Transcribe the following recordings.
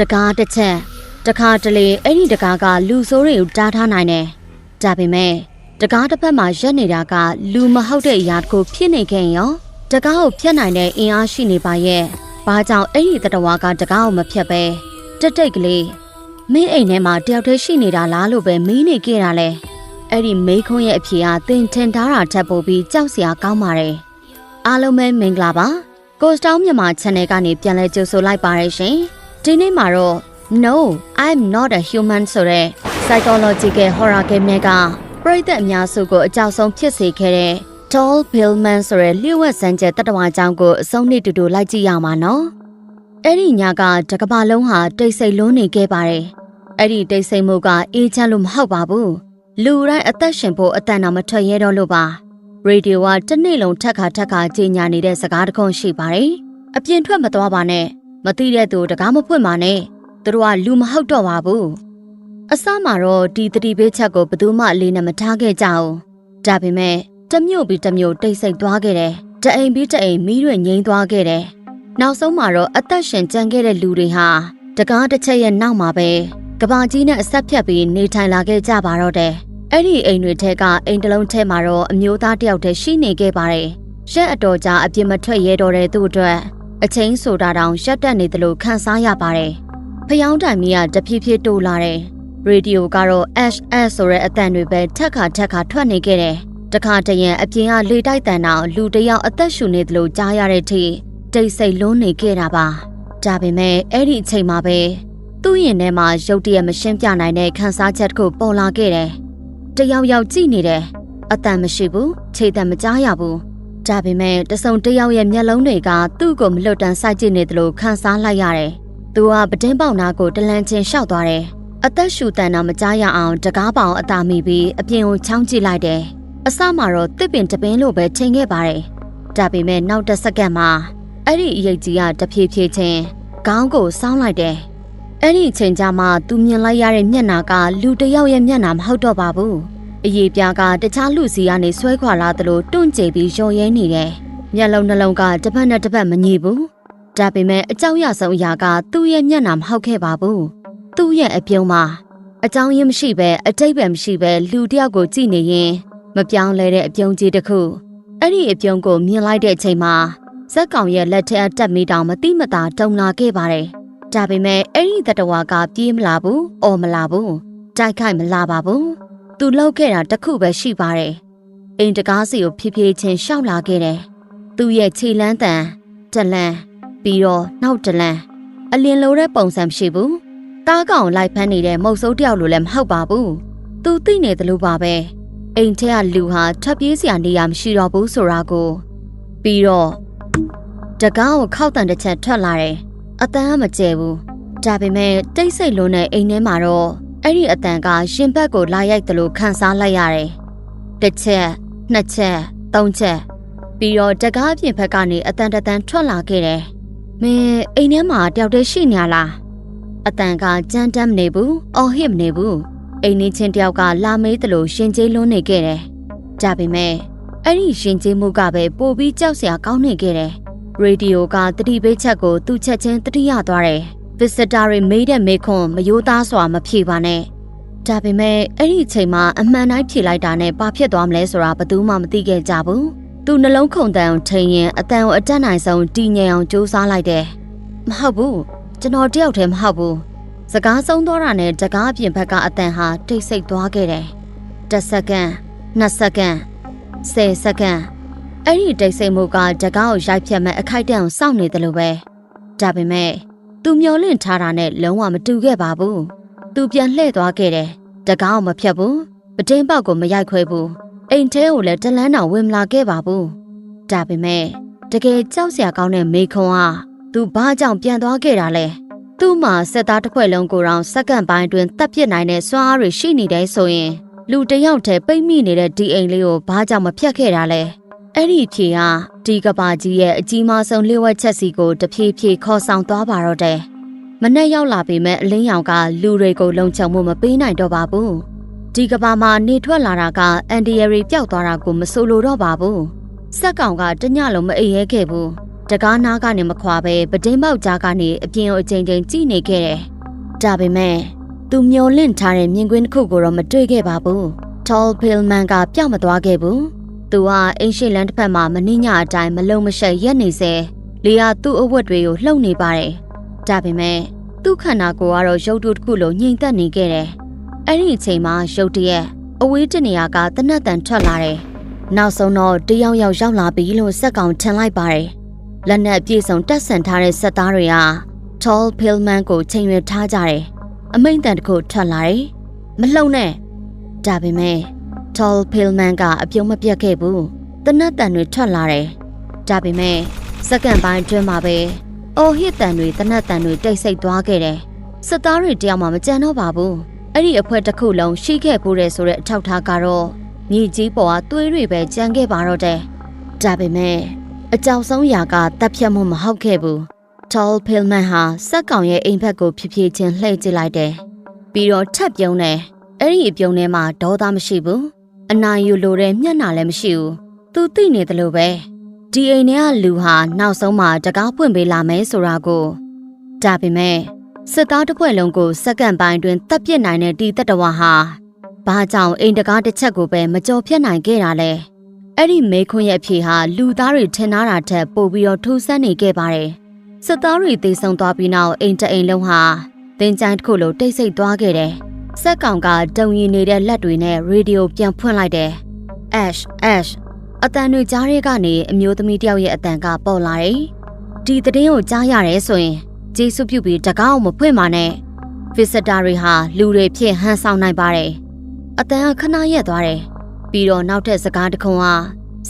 တကားတစ်ချက်တခါတလေအဲ့ဒီတကားကလူဆိုးတွေကိုတားထားနိုင်တယ်ဒါပေမဲ့တကားတစ်ဖက်မှာရက်နေတာကလူမဟုတ်တဲ့အရာတစ်ခုဖြစ်နေခဲ့ရောတကားကိုဖျက်နိုင်တဲ့အင်အားရှိနေပါရဲ့ဘာကြောင့်အဲ့ဒီတတဝါကတကားကိုမဖျက်ပဲတက်တိတ်ကလေးမင်းအိမ်ထဲမှာတယောက်တည်းရှိနေတာလားလို့ပဲမင်းနေခဲ့တာလဲအဲ့ဒီမိခွန်းရဲ့အဖြေဟာသင်ထင်ထားတာထက်ပိုပြီးကြောက်စရာကောင်းပါတယ်အားလုံးပဲမင်္ဂလာပါကိုစတောင်းမြန်မာ channel ကနေပြန်လဲကြိုဆိုလိုက်ပါရရှင်ဒီနေ့မှာတော့ No I'm not a human ဆိုတဲ့ psychological horror game တွေကပရိသတ်အများစုကိုအကြောက်ဆုံးဖြစ်စေခဲ့တဲ့ Tall Billman ဆိုတဲ့လျှို့ဝှက်စမ်းကြဲတတဝါကြောင့်ကိုအဆုံးနည်းတူတူလိုက်ကြည့်ရမှာနော်အဲ့ဒီညကတကဘာလုံးဟာတိတ်ဆိတ်လွန်းနေခဲ့ပါတယ်အဲ့ဒီတိတ်ဆိတ်မှုကအေးချမ်းလို့မဟုတ်ပါဘူးလူတိုင်းအသက်ရှင်ဖို့အတန်တော်မထွက်ရဲတော့လို့ပါရေဒီယိုကတစ်နေ့လုံးထက်ခါကြေညာနေတဲ့စကားတခုရှိပါတယ်အပြင်ထွက်မသွားပါနဲ့မသိတဲ့သူတကားမဖွင့်ပါနဲ့သူတို့ကလူမဟုတ်တော့ပါဘူးအစမှာတော့ဒီတတိပေးချက်ကိုဘယ်သူမှအလေးနဲ့မထားခဲ့ကြဘူးဒါပေမဲ့တမျိုးပြီးတမျိုးတိတ်ဆိတ်သွားခဲ့တယ်တအိမ်ပြီးတအိမ်မီးတွေငိမ့်သွားခဲ့တယ်နောက်ဆုံးမှာတော့အသက်ရှင်ကျန်ခဲ့တဲ့လူတွေဟာတကားတစ်ချက်ရဲ့နောက်မှာပဲကဘာကြီးနဲ့အဆက်ဖြတ်ပြီးနေထိုင်လာခဲ့ကြပါတော့တယ်အဲ့ဒီအိမ်တွေထဲကအိမ်တစ်လုံးထဲမှာတော့အမျိုးသားတယောက်တည်းရှိနေခဲ့ပါတယ်ရက်အတော်ကြာအပြစ်မထွက်ရဲတော့တဲ့သူ့အတွက်အချင်းဆိုတာတောင်ရက်တက်နေတယ်လို့ခန်းစားရပါတယ်ဖျောင်းတိုင်မီးကတဖြည်းဖြည်းတိုးလာတယ်ရေဒီယိုကတော့ HS ဆိုတဲ့အသံတွေပဲထက်ခါထွက်နေခဲ့တယ်တခါတရံအပြင်ကလေတိုက်တန်တောင်လူတယောက်အသက်ရှူနေတယ်လို့ကြားရတဲ့အထိတိတ်ဆိတ်လွန်းနေခဲ့တာပါဒါပေမဲ့အဲ့ဒီအချိန်မှာပဲသူ့ရင်ထဲမှာရုတ်တရက်မရှင်းပြနိုင်တဲ့ခန်းစားချက်တစ်ခုပေါ်လာခဲ့တယ်တယောက်ကြည့်နေတယ်အတန်မရှိဘူးခြေတံမကြားရဘူးဒါပေမဲ့တစုံတယောက်ရဲ့မျက်လုံးတွေကသူ့ကိုမလွတ်တမ်းစိုက်ကြည့်နေတယ်လို့ခန်းစားလိုက်ရတယ်သူကပတင်းပေါက်နာကိုတလန့်ချင်းရှောက်သွားတယ်အသက်ရှူတန်တော့မကြားရအောင်တကားပေါင်အသာမိပြီးအပြင်ကိုချောင်းကြည့်လိုက်တယ်အစမှာတော့တစ်ပင်တပင်လို့ပဲထင်ခဲ့ပါတယ်ဒါပေမဲ့နောက်တစ်စက္ကန့်မှာအဲ့ဒီအရေးကြီးကတဖြည်းဖြည်းချင်းခေါင်းကိုစောင်းလိုက်တယ်အဲ့ဒီအချိန်ကျမှသူမြင်လိုက်ရတဲ့မျက်နှာကလူတစ်ယောက်ရဲ့မျက်နှာမဟုတ်တော့ပါဘူးအရေးပြားကတခြားလူစီကနေဆွဲခွာလာသလိုတွန့်ကျပြီးရော်ရဲနေတယ်မျက်လုံးနှလုံးကတစ်ဖက်နဲ့တစ်ဖက်မညီဘူးဒါပေမဲ့အကြောက်ရဆုံးအရာကသူ့ရဲ့မျက်နှာမဟုတ်ခဲ့ပါဘူးသူ့ရဲ့အပြုံးမှာအကြောင်းရင်းမရှိပဲအတိတ်ပဲမရှိပဲလူတစ်ယောက်ကိုကြည့်နေရင်မပြောင်းလဲတဲ့အပြုံးကြီးတစ်ခုအဲ့ဒီအပြုံးကိုမြင်လိုက်တဲ့အချိန်မှာဇက်ကောင်ရဲ့လက်ထက်တက်မိတောင်မတိမတာတုံလာခဲ့ပါတယ်ဒါပေမဲ့အဲ့ဒီတတဝါကပြေးမလာဘူးအော်မလာဘူးတိုက်ခိုက်မလာပါဘူးသူလှုပ်ခဲ့တာတစ်ခုပဲရှိပါတယ်အိမ်တကားစီကိုဖြည်းဖြည်းချင်းရှောက်လာခဲ့တယ်သူ့ရဲ့ခြေလန်းတန်တလန်းပြီးတော့နောက်တလန်းအလင်းလိုတဲ့ပုံစံမရှိဘူးတားကောင်လိုက်ဖမ်းနေတဲ့မုတ်ဆိုးတယောက်လိုလည်းမဟုတ်ပါဘူးသူသိနေတယ်လို့ပါပဲအိမ်ထဲကလူဟာထပ်ပြေးစရာနေရာမရှိတော့ဘူးဆိုတာကိုပြီးတော့တကားကိုခောက်တန်တစ်ချက်ထွက်လာတယ်အတန်ကမကျဲဘူးဒါပေမဲ့တိတ်ဆိတ်လွန်းတဲ့အိမ်ထဲမှာတော့အဲ့ဒီအတန်ကရှင်ဘက်ကိုလာရိုက်တယ်လို့ခန်းစားလိုက်ရတယ်တစ်ချက်နှစ်ချက်သုံးချက်ပြီးတော့တကားပြင်ဘက်ကနေအတန်ထွက်လာခဲ့တယ်မင်းအိမ်ထဲမှာတယောက်တည်းရှိနေလားအတန်ကကြမ်းတမ်းမနေဘူးအော်ဟစ်မနေဘူးအိမ်နေချင်းတယောက်ကလာမေးတယ်လို့ရှင်ကျေးလွန်းနေခဲ့တယ်ဒါပေမဲ့အဲ့ဒီရှင်ကျေးမှုကပဲပိုပြီးကြောက်စရာကောင်းနေခဲ့တယ်ရေဒီယိုကတတိပေးချက်ကိုသူ့ချက်ချင်းတတိယသွားတယ်ဗစ်စတာတွေမေးတဲ့မေးခွန်းမယိုးသားစွာမဖြေပါနဲ့ဒါပေမဲ့အဲ့ဒီအချိန်မှာအမှန်တိုင်းဖြေလိုက်တာနဲ့ဘာဖြစ်သွားမလဲဆိုတာဘယ်သူမှမသိခဲ့ကြဘူးသူနှလုံးခုန်တန်အောင်ထိန်ရင်အတန်ကိုအတက်နိုင်ဆုံးတည်ငြိမ်အောင်ကြိုးစားလိုက်တယ်မဟုတ်ဘူးကျွန်တော်တယောက်တည်းမဟုတ်ဘူးစကားဆုံးသွားတာနဲ့တကားပြင်ဘက်ကအတန်ဟာတိတ်ဆိတ်သွားခဲ့တယ်10စက္ကန့်2စက္ကန့်10စက္ကန့်အဲ့ဒီတိတ်ဆိတ်မှုကတကားကိုရိုက်ဖြတ်မဲ့အခိုက်တန့်အောင်စောင့်နေတယ်လို့ပဲဒါပေမဲ့သူမျောလင့်ထားတာနဲ့လုံးဝမတူခဲ့ပါဘူးသူပြန်လှည့်သွားခဲ့တယ်တကားကိုမဖြတ်ဘူးပတင်းပေါက်ကိုမရိုက်ခွဲဘူးအိမ်ထဲကိုလည်းတလန်းတောင်ဝင်မလာခဲ့ပါဘူးဒါပေမဲ့တကယ်ကြောက်စရာကောင်းတဲ့မေခွန်းဟာသူဘာကြောင့်ပြန်သွားခဲ့တာလဲသူ့မှာစက်သားတစ်ခွက်လုံးကိုတောင်စက္ကန့်ပိုင်းအတွင်းတပ်ပစ်နိုင်တဲ့စွမ်းအားတွေရှိနေတယ်ဆိုရင်လူတယောက်တည်းပိတ်မိနေတဲ့ဒီအိမ်လေးကိုဘာကြောင့်မဖြတ်ခဲ့တာလဲအဲ့ဒီဖြေဟာဒီကဘာကြီးရဲ့အကြီးမားဆုံးလျှို့ဝှက်ချက်စီကိုတဖြည်းဖြည်းခေါ်ဆောင်သွားပါတော့တယ်မနဲ့ရောက်လာပေမဲ့အလင်းရောင်ကလူတွေကိုလုံခြုံမှုမပေးနိုင်တော့ပါဘူးဒီကဘာမှာနေထွက်လာတာကအန်ဒီယရီပျောက်သွားတာကိုမဆိုလိုတော့ပါဘူးစက်ကောင်ကတညလုံးမအိပ်ရဲခဲ့ဘူး တကားနာကနေမခွာပဲပဒိန်းပေါက်ကြားကနေအပြင်ကိုအချိန်ချင်းကြည့်နေခဲ့တယ်။ဒါပေမဲ့သူမျောလင့်ထားတဲ့မြင်ကွင်းတစ်ခုကိုတော့မတွေ့ခဲ့ပါဘူး။ Tall Pale Man ကပြောင်းမသွားခဲ့ဘူး။သူဟာအင်းရှိလန်းတစ်ဖက်မှာမနှင်းညအတိုင်းမလုံမရှက်ရက်နေစေလေယာသူ့အဝတ်တွေကိုလှုပ်နေပါတယ်။ဒါပေမဲ့သူ့ခန္ဓာကိုယ်ကတော့ရုပ်တုတစ်ခုလိုငြိမ်သက်နေခဲ့တယ်။အဲ့ဒီအချိန်မှာရုတ်တရက်အဝေးတနေရာကတနတ်တန်ထွက်လာတယ်။နောက်ဆုံးတော့တယောက်ရောက်လာပြီလို့စက်ကောင်ထင်လိုက်ပါတယ်။လက်နက်ပြေဆုံးတက်ဆန်ထားတဲ့စက်သားတွေက Tall Pale Man ကိုချိန်ရွယ်ထားကြတယ်။အမိန့်တန်တစ်ခုထွက်လာတယ်။မလှုပ်နဲ့။ဒါပေမဲ့ Tall Pale Man ကအပြုံးမပြတ်ခဲ့ဘူး။တနတ်တန်တွေထွက်လာတယ်။ဒါပေမဲ့စက္ကန့်ပိုင်းအတွင်းမှာပဲအော်ဟစ်တန်တွေတနတ်တန်တွေတိတ်ဆိတ်သွားခဲ့တယ်။စက်သားတွေတယောက်မှမကြံတော့ပါဘူး။အဲ့ဒီအဖွဲတစ်ခုလုံးရှိခဲ့ပိုးတယ်ဆိုတဲ့အထောက်ထားကတော့မြေကြီးပေါ်ကသွေးတွေပဲကြံခဲ့ပါတော့တယ်။ဒါပေမဲ့အကြောက်ဆုံးရာကတပ်ဖြတ်မှုမဟုတ်ခဲ့ဘူး။ Tall Pale Man ဟာစက်ကောင်ရဲ့အိမ်ဘက်ကိုဖြည်းဖြည်းချင်းလှည့်ကြည့်လိုက်တယ်။ပြီးတော့ထပ်ပြုံးတယ်။အဲ့ဒီအပြုံးထဲမှာဒေါသမရှိဘူး။အနာယူလိုတဲ့မျက်နှာလည်းမရှိဘူး။သူသိနေတယ်လို့ပဲ။ဒီအိမ်ထဲကလူဟာနောက်ဆုံးမှတကားဖွင့်ပေးလာမယ်ဆိုတာကိုဒါပေမဲ့စစ်သားတစ်ဖွဲ့လုံးကိုစက္ကန့်ပိုင်းတွင်တပ်ပစ်နိုင်တဲ့ဒီတတဝါဟာဘာကြောင့်အိမ်တကားတစ်ချက်ကိုပဲမကြော်ဖြတ်နိုင်ခဲ့တာလဲအဲ့ဒီမေခွန်းရဲ့အဖြေဟာလူသားတွေထင်ထားတာထက်ပိုပြီးတော့ထူးဆန်းနေခဲ့ပါတယ်စစ်သားတွေသေဆုံးသွားပြီးနောက်အိမ်တအိမ်လုံးဟာတင်ကြိုင်တစ်ခုလိုတိတ်ဆိတ်သွားခဲ့တယ်စက်ကောင်ကတုံရင်နေတဲ့လက်တွေနဲ့ရေဒီယိုပြန်ဖွင့်လိုက်တယ် Ash အတန်တွေကြားရဲကနေအမျိုးသမီးတယောက်ရဲ့အတန်ကပေါ်လာတယ်ဒီသတင်းကိုကြားရတယ်ဆိုရင်ကျေးဇူးပြုပြီးတကားအောင်မဖွင့်ပါနဲ့ဗစ်စတာတွေဟာလူတွေဖြစ်ဟန်ဆောင်နိုင်ပါတယ်အတန်ကခဏရက်သွားတယ်ပြီးတော့နောက်ထပ်စကားတစ်ခုက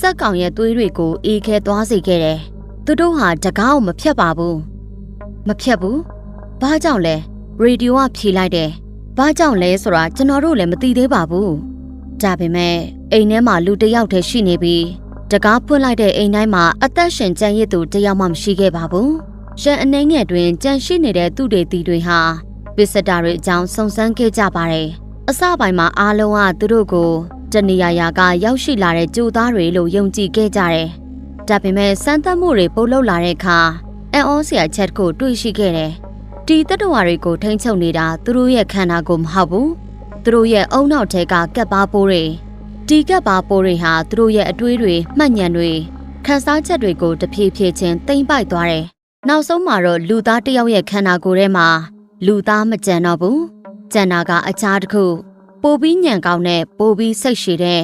စက်ကောင်ရဲ့သွေးတွေကိုအေးခဲသွားစေခဲ့တယ်သူတို့ဟာတကားအောင်မဖြတ်ပါဘူးမဖြတ်ဘူးဘာကြောင့်လဲရေဒီယိုကဖြေလိုက်တယ်ဘာကြောင့်လဲဆိုတာကျွန်တော်တို့လည်းမသိသေးပါဘူးဒါပေမဲ့အိမ်ထဲမှာလူတစ်ယောက်တည်းရှိနေပြီးတကားဖွင့်လိုက်တဲ့အိမ်တိုင်းမှာအသက်ရှင်ကျန်ရစ်သူတစ်ယောက်မှမရှိခဲ့ပါဘူးရန်အနှဲငယ်တွင်ကြန့်ရှိနေတဲ့သူတွေတီတွေဟာဗစ်စတာတွေအကြောင်းစုံစမ်းခဲ့ကြပါတယ်အစပိုင်းမှာအားလုံးကသူတို့ကိုတနေရာရာကရောက်ရှိလာတဲ့ကြိုသားတွေလို့ယုံကြည်ခဲ့ကြတယ်ဒါပေမဲ့စမ်းသပ်မှုတွေပိုလုပ်လာတဲ့အခါအန်အောစရာချက်ကိုတွေ့ရှိခဲ့တယ်ဒီတတဝါတွေကိုထိန်းချုပ်နေတာသူတို့ရဲ့ခန္ဓာကိုယ်မဟုတ်ဘူးသူတို့ရဲ့အုံနောက်ထဲကကပ်ပါပိုးတွေဒီကပ်ပါပိုးတွေဟာသူတို့ရဲ့အတွေးတွေမှတ်ဉာဏ်တွေခန်းစားချက်တွေကိုတဖြည်းဖြည်းချင်းတိမ်ပိုက်သွားတယ်နောက်ဆုံးမှာတော့လူသားတစ်ယောက်ရဲ့ခန္ဓာကိုယ်ထဲမှာလူသားမကြံတော့ဘူးကြံတာကအခြားတစ်ခုပိုပြီးညံကောင်းတဲ့ပိုပြီးစိတ်ရှည်တဲ့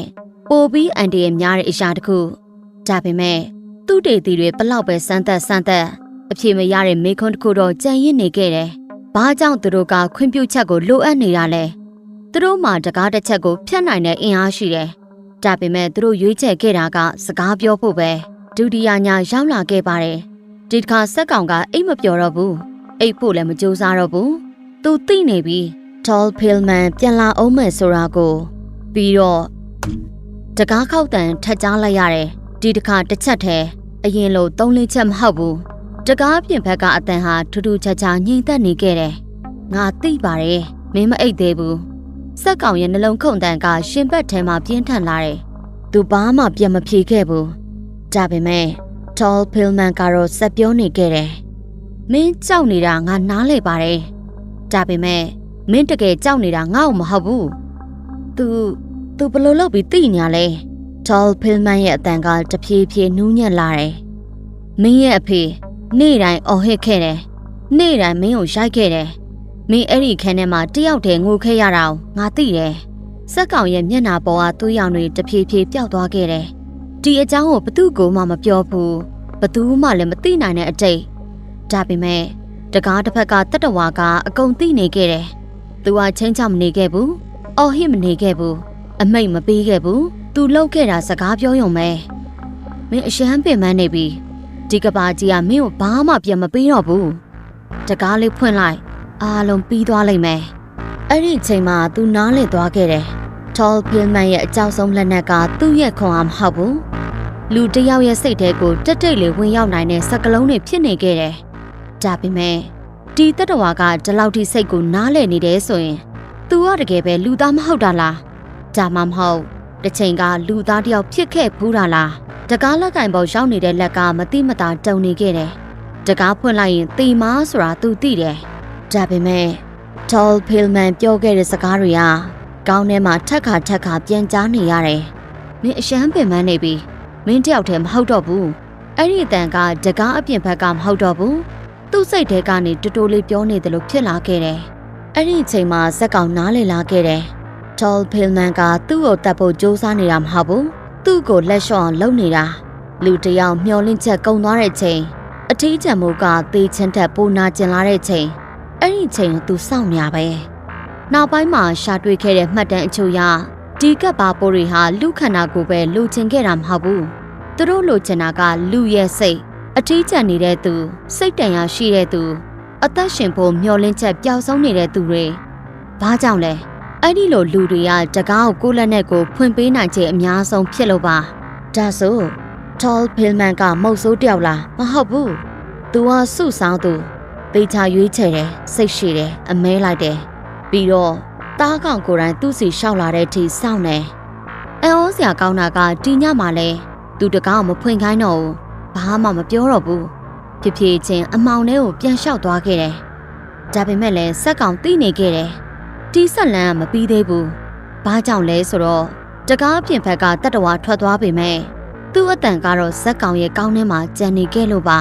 ပိုပြီးအန်တီရဲ့များတဲ့အရာတစ်ခုဒါပေမဲ့သူ့တေတီတွေဘလောက်ပဲစမ်းသက်အဖြေမရတဲ့မေခွန်းတစ်ခုတော့ကြံရစ်နေခဲ့တယ်ဘာကြောင့်သူတို့ကခွင့်ပြုချက်ကိုလိုအပ်နေတာလဲသူတို့မှတကားတစ်ချက်ကိုဖျက်နိုင်တဲ့အင်အားရှိတယ်ဒါပေမဲ့သူတို့ရွေးချယ်ခဲ့တာကစကားပြောဖို့ပဲဒုတိယညရောက်လာခဲ့ပါတယ်ဒီတစ်ခါစက်ကောင်ကအိတ်မပျော်တော့ဘူးအိတ်ဖို့လည်းမကြိုးစားတော့ဘူးသူသိနေပြီ Tall Pale Man ပြန်လာအောင်မယ်ဆိုတာကိုပြီးတော့တကားခောက်တန်ထက်ကြားလိုက်ရတယ်ဒီတစ်ခါတစ်ချက်တည်းအရင်လို3-4ချက်မဟုတ်ဘူးတကားပြင်ဘက်ကအတန်ဟာထူးထူးခြားခြားငြိမ်သက်နေခဲ့တယ်ငါသိပါတယ်မင်းမအိတ်သေးဘူးစက်ကောင်ရဲ့နှလုံးခုန်တန်ကရှင်ဘက်ထဲမှာပြင်းထန်လာတယ်သူဘာမှပြန်မဖြေခဲ့ဘူးဒါပေမဲ့ Tall Pale Man ကတော့ဆက်ပြောနေခဲ့တယ်မင်းကြောက်နေတာငါနားလဲပါတယ်ဒါပေမဲ့မင်းတကယ်ကြောက်နေတာငါ့ကိုမဟုတ်ဘူးသူဘယ်လိုလုပ်ပြီးသိညာလဲ Tall Pale Man ရဲ့အတန်ကတဖြည်းဖြည်းနူးညံ့လာတယ်မင်းရဲ့အဖေနေ့တိုင်းအော်ဟစ်ခဲ့တယ်နေ့တိုင်းမင်းကိုရိုက်ခဲ့တယ်မင်းအဲ့ဒီခန်းထဲမှာတယောက်တည်းငိုခဲ့ရတာငါသိတယ်စက်ကောင်ရဲ့မျက်နှာပေါ်ကသွေးရောင်တွေတဖြည်းဖြည်းပျောက်သွားခဲ့တယ်ဒီအကြောင်းကိုဘသူကိုမှမပြောဘူးဘသူမှလည်းမသိနိုင်တဲ့အတိတ်ဒါပေမဲ့တကားတစ်ဖက်ကတတဝါကအကုန်သိနေခဲ့တယ်သူကချင်းချောက်မနေခဲ့ဘူးအော်ဟစ်မနေခဲ့ဘူးအမိတ်မပေးခဲ့ဘူးသူလှုပ်ခဲ့တာစကားပြောရုံပဲမင်းအရှမ်းပင်ပန်းနေပြီဒီကဘာကြီးကမင်းကိုဘာမှပြန်မပေးတော့ဘူးတကားလေးဖွင့်လိုက်အားလုံးပြီးသွားလိမ့်မယ်အဲ့ဒီအချိန်မှာသူနားလည်သွားခဲ့တယ် Tall Pale Man ရဲ့အကြောက်ဆုံးလက်နက်ကသူ့ရဲ့ခွန်အားမဟုတ်ဘူးလူတစ်ယောက်ရဲ့စိတ်ထဲကိုတက်တိတ်လေးဝင်ရောက်နိုင်တဲ့စကလုံးတွေဖြစ်နေခဲ့တယ်ဒါပေမဲ့ဒီတတဝါကဒီလောက်ထိစိတ်ကိုနားလည်နေတယ်ဆိုရင်သူကတကယ်ပဲလူသားမဟုတ်တာလားဒါမှမဟုတ်တစ်ချိန်ကလူသားတစ်ယောက်ဖြစ်ခဲ့ဘူးတာလား တကားလက်ကင်ပေါ်ရောက်နေတဲ့လက်ကမတိမတာတုံနေခဲ့တယ်တကားဖွင့်လိုက်ရင်တီမားဆိုတာသူသိတယ်ဒါပေမဲ့ Tall Pillman ပြောခဲ့တဲ့စကားတွေကကောင်းထဲမှာထက်ခါပြန်ကြားနေရတယ်မင်းအရှမ်းပင်ပန်းနေပြီမင်းတယောက်တည်းမဟုတ်တော့ဘူးအဲ့ဒီအတန်ကတကားအပြင်ဘက်ကမဟုတ်တော့ဘူးသူ့စိတ်ထဲကနေတူတူလေးပြောနေတယ်လို့ဖြစ်လာခဲ့တယ်အဲ့ဒီအချိန်မှာဇက်ကောင်နားလည်လာခဲ့တယ် Tall Pillman ကသူ့ကိုတတ်ဖို့ကြိုးစားနေတာမဟုတ်ဘူးသူ့ကိုလက်လျှော့အောင်လုပ်နေတာလူတယောက်မျောလင့်ချက်ကုန်သွားတဲ့ချိန်အထီးကျန်မှုကသေချင်တဲ့ပိုနာကျင်လာတဲ့ချိန်အဲ့ဒီချိန်ကိုသူစောင့်နေရပဲနောက်ပိုင်းမှာရှာတွေ့ခဲ့တဲ့မှတ်တမ်းအချို့ရဒီကပ်ပါပိုးတွေဟာလူခန္ဓာကိုယ်ပဲလိုချင်ခဲ့တာမဟုတ်ဘူးသူတို့လိုချင်တာကလူရဲ့စိတ်အထီးကျန်နေတဲ့သူစိတ်တန်ရာရှိတဲ့သူအသက်ရှင်ဖို့မျောလင့်ချက်ပျောက်ဆုံးနေတဲ့သူတွေဘာကြောင့်လဲအဲ့ဒီလိုလူတွေကတကားကိုကိုလက်နဲ့ကိုဖွင့်ပေးနိုင်ခြင်းအများဆုံးဖြစ်လို့ပါဒါဆို Tall Pillman ကမုတ်ဆိုးတယောက်လားမဟုတ်ဘူးသူကစုဆောင်သူပေချာရွေးချယ်တယ်စိတ်ရှိတယ်အမဲလိုက်တယ်ပြီးတော့တားကောင်ကိုယ်တိုင်သူ့စီလျှောက်လာတဲ့အထိစောင့်နေအန်ဩစရာကောင်းတာကဒီညမှာလဲသူတကားကိုမဖွင့်ခိုင်းတော့ဘူးဘာမှမပြောတော့ဘူးဖြည်းဖြည်းချင်းအမောင်ထဲကိုပြန်လျှောက်သွားခဲ့တယ်ဒါပေမဲ့လည်းစက်ကောင်သိနေခဲ့တယ်ဒီဆက်လန်းကမပြီးသေးဘူးဘာကြောင့်လဲဆိုတော့တကားပြင်ဘက်ကတတဝါထွက်သွားပေမဲ့သူ့အတန်ကတော့ဇက်ကောင်ရဲ့ကောင်းထဲမှာကြံနေခဲ့လို့ပါ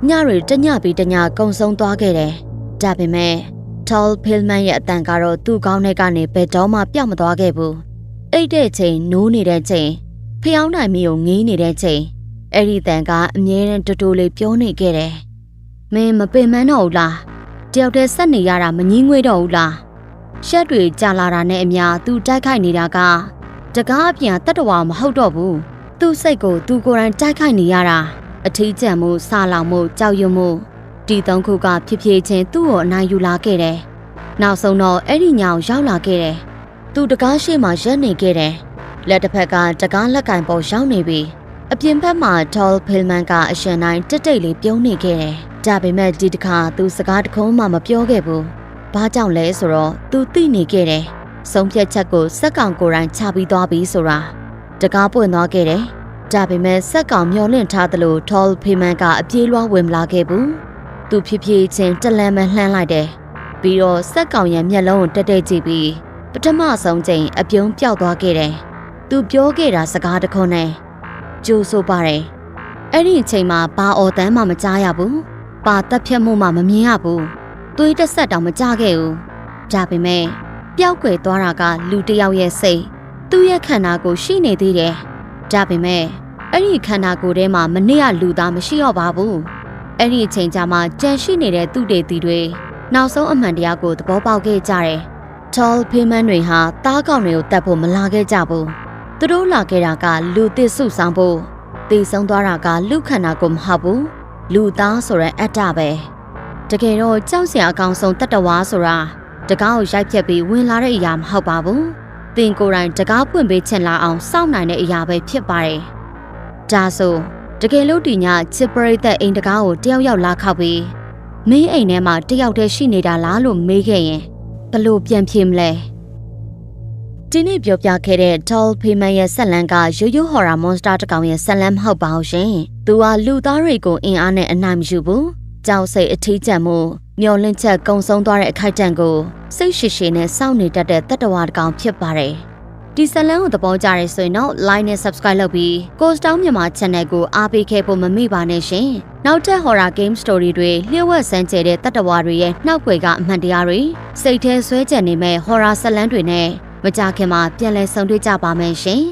ညတွေတညပြီးတညကုံဆုံးသွားခဲ့တယ်ဒါပေမဲ့ Tall Pillman ရဲ့အတန်ကတော့သူ့ကောင်းထဲကနေဘယ်တော့မှပြောင်းမသွားခဲ့ဘူးအိတ်တဲ့ချိန်နိုးနေတဲ့ချိန်ဖျောင်းနိုင်မီကိုငေးနေတဲ့ချိန်အဲ့ဒီတန်ကအမြဲတမ်းတူတူလေးပြောနေခဲ့တယ်မင်းမပင်မန်းတော့ဘူးလားတယောက်တည်းဆက်နေရတာမငင်းငွေတော့ဘူးလားရှက်တွေကြာလာတာနဲ့အမျှသူတိုက်ခိုက်နေတာကတကားအပြင်တတဝါမဟုတ်တော့ဘူးသူ့စိတ်ကိုသူကိုယ်တိုင်တိုက်ခိုက်နေရတာအထီးကျန်မှုဆာလောင်မှုကြောက်ရွံ့မှုဒီသုံးခုကဖြစ်ဖြစ်ချင်းသူ့ကိုအနိုင်ယူလာခဲ့တယ်နောက်ဆုံးတော့အဲ့ဒီညောင်ရောက်လာခဲ့တယ်သူတကားရှိမှရက်နေခဲ့တယ်လက်တစ်ဖက်ကတကားလက်ကင်ပေါ်ရောက်နေပြီအပြင်ဘက်မှာ Tall Pillman ကအရှင်တိုင်းတိတ်တိတ်လေးပြုံးနေခဲ့တယ်ဒါပေမဲ့ဒီတစ်ခါသူစကားတခုမှမပြောခဲ့ဘူးဘာကြောင့်လဲဆိုတော့သူသိနေခဲ့တယ်ဆုံးဖြတ်ချက်ကိုစက်ကောင်ကိုယ်တိုင်ချပြီးသွားပြီဆိုတာတကားပွင့်သွားခဲ့တယ်ဒါပေမဲ့စက်ကောင်မျောလင့်ထားသလို Tall Pillman ကအပြေးလွှားဝင်မလာခဲ့ဘူးသူဖြည်းဖြည်းချင်းတလန်မှလှမ်းလိုက်တယ်ပြီးတော့စက်ကောင်ရဲ့မျက်လုံးကိုတက်တက်ကြည့်ပြီးပထမဆုံးချိန်အပြုံးပြောက်သွားခဲ့တယ်သူပြောခဲ့တာစကားတခွန်းနဲ့ကြိုးဆိုပါတယ်အဲ့ဒီအချိန်မှာဘာအော်တန်းမှမကြားရဘူးပါတက်ဖြတ်မှုမှမမြင်ရဘူးသွေးတစ်ဆက်တောင်မကြခဲ့ဘူးဒါပေမဲ့ပျောက်ကွယ်သွားတာကလူတစ်ယောက်ရဲ့စိတ်သူ့ရဲ့ခန္ဓာကိုယ်ရှိနေသေးတယ်ဒါပေမဲ့အဲ့ဒီခန္ဓာကိုယ်ထဲမှာမနစ်ရလူသားမရှိတော့ပါဘူးအဲ့ဒီအချိန်ကြာမှကြံရှိနေတဲ့သူတေတီတွေနောက်ဆုံးအမှန်တရားကိုသဘောပေါက်ခဲ့ကြတယ် Tall Pillman တွေဟာတားကောင်တွေကိုတတ်ဖို့မလာခဲ့ကြဘူးသူတို့လာခဲ့တာကလူသစ်စုဆောင်ဖို့တည်ဆုံးသွားတာကလူခန္ဓာကိုယ်မဟုတ်ဘူးလူသားဆိုတဲ့အတ္တပဲတကယ်တော့ကြောက်စရာအကောင်ဆုံးတတဝါဆိုတာတကားကိုရိုက်ဖြတ်ပြီးဝင်လာတဲ့အရာမဟုတ်ပါဘူးတင်ကိုယ်တိုင်တကားပွင့်ပေးချင်လာအောင်စောင့်နိုင်တဲ့အရာပဲဖြစ်ပါတယ်ဒါဆိုတကယ်လို့ဒီညချစ်ပရိသတ်အိမ်တကားကိုတယောက်ယောက်လာခောက်ပြီးမင်းအိမ်ထဲမှာတယောက်တည်းရှိနေတာလားလို့မေးခဲ့ရင်ဘယ်လိုပြန်ဖြေမလဲဒီနေ့ပြောပြခဲ့တဲ့ Tall Pillman ရဲ့ဆက်လန်းကရိုးရိုး horror monster တစ်ကောင်ရဲ့ဆက်လန်းမဟုတ်ပါဘူးရှင်သူကလူသားတွေကိုအင်အားနဲ့အနိုင်မယူဘူးကြောက်စိတ်အထီးကျန်မှုမျောလင့်ချက်ကုံဆုံးသွားတဲ့အခိုက်အတန့်ကိုစိတ်ရှိရှိနဲ့စောင့်နေတတ်တဲ့တတဝါတစ်ကောင်ဖြစ်ပါတယ်ဒီဆက်လန်းကိုသဘောကျရဲဆိုရင်တော့ like နဲ့ subscribe လုပ်ပြီး Ghost Town မြန်မာ channel ကိုအားပေးခဲ့ဖို့မမေ့ပါနဲ့ရှင်နောက်ထပ် horror game story တွေလျှို့ဝှက်စမ်းကြဲတဲ့တတဝါတွေရဲ့နှောက်ွယ်ကအမှန်တရားတွေစိတ်ထဲဆွဲကြံနေမဲ့ horror ဆက်လန်းတွေနဲ့မကြခင်မှာပြန်လည်ဆုံတွေ့ကြပါမယ်ရှင်